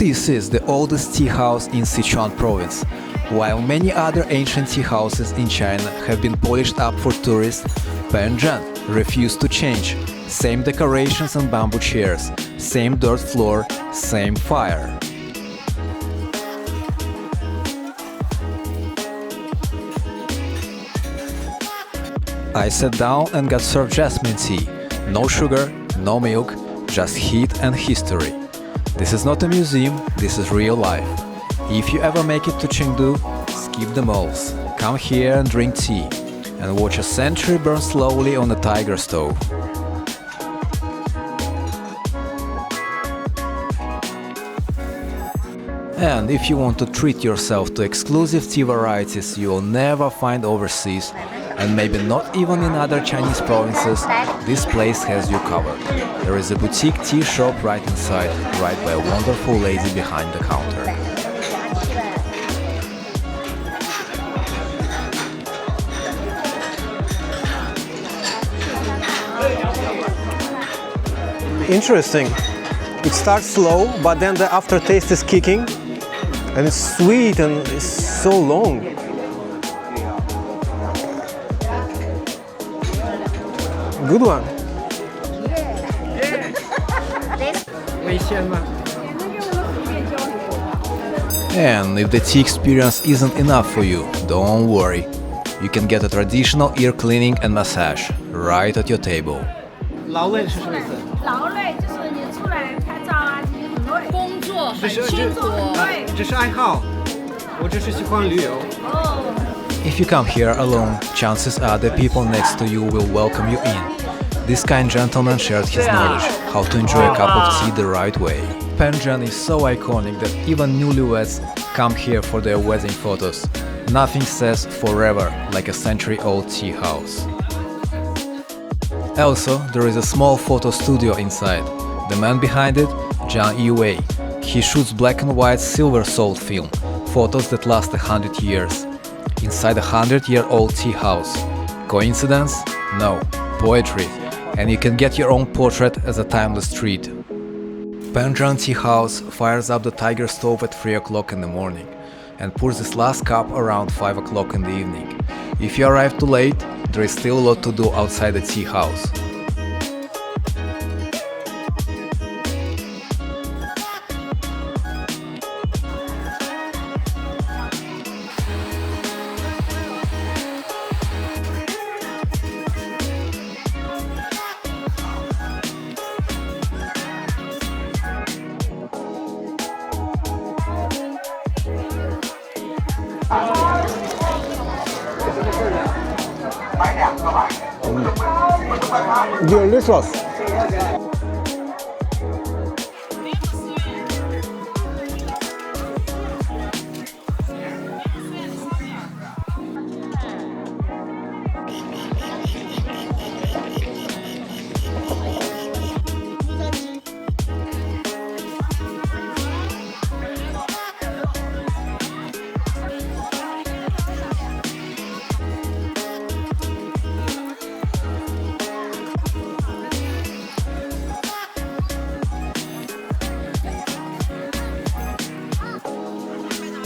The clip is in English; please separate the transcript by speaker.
Speaker 1: This is the oldest tea house in Sichuan province. While many other ancient tea houses in China have been polished up for tourists, Penzheng refused to change. Same decorations and bamboo chairs, same dirt floor, same fire. I sat down and got served jasmine tea. No sugar, no milk, just heat and history. This is not a museum, this is real life. If you ever make it to Chengdu, skip the malls. Come here and drink tea, and watch a century burn slowly on a tiger stove. And if you want to treat yourself to exclusive tea varieties you will never find overseas, and maybe not even in other Chinese provinces, this place has you covered. There is a boutique tea shop right inside, right by a wonderful lady behind the counter.
Speaker 2: Interesting. It starts slow, but then the aftertaste is kicking, and it's sweet and it's so long. Good one.
Speaker 1: And if the tea experience isn't enough for you, don't worry. You can get a traditional ear cleaning and massage right at your table.
Speaker 3: 劳累是什么意思？
Speaker 4: 劳累就是你出来拍照啊，你很累。工作很
Speaker 3: 辛苦，对，这是爱好，我只是喜欢旅游。
Speaker 1: If you come here alone, chances are the people next to you will welcome you in. This kind gentleman shared his knowledge, how to enjoy a cup of tea the right way. Penzheng is so iconic that even newlyweds come here for their wedding photos. Nothing says forever like a century-old tea house. Also, there is a small photo studio inside. The man behind it, Zhang Yiwei. He shoots black and white silver salt film, photos that last 100 years. Inside a 100-year-old tea house. Coincidence? No. Poetry. And you can get your own portrait as a timeless treat. Penzheng Tea House fires up the tiger stove at 3 o'clock in the morning and pours this last cup around 5 o'clock in the evening. If you arrive too late, there is still a lot to do outside the tea house.
Speaker 2: Delicious.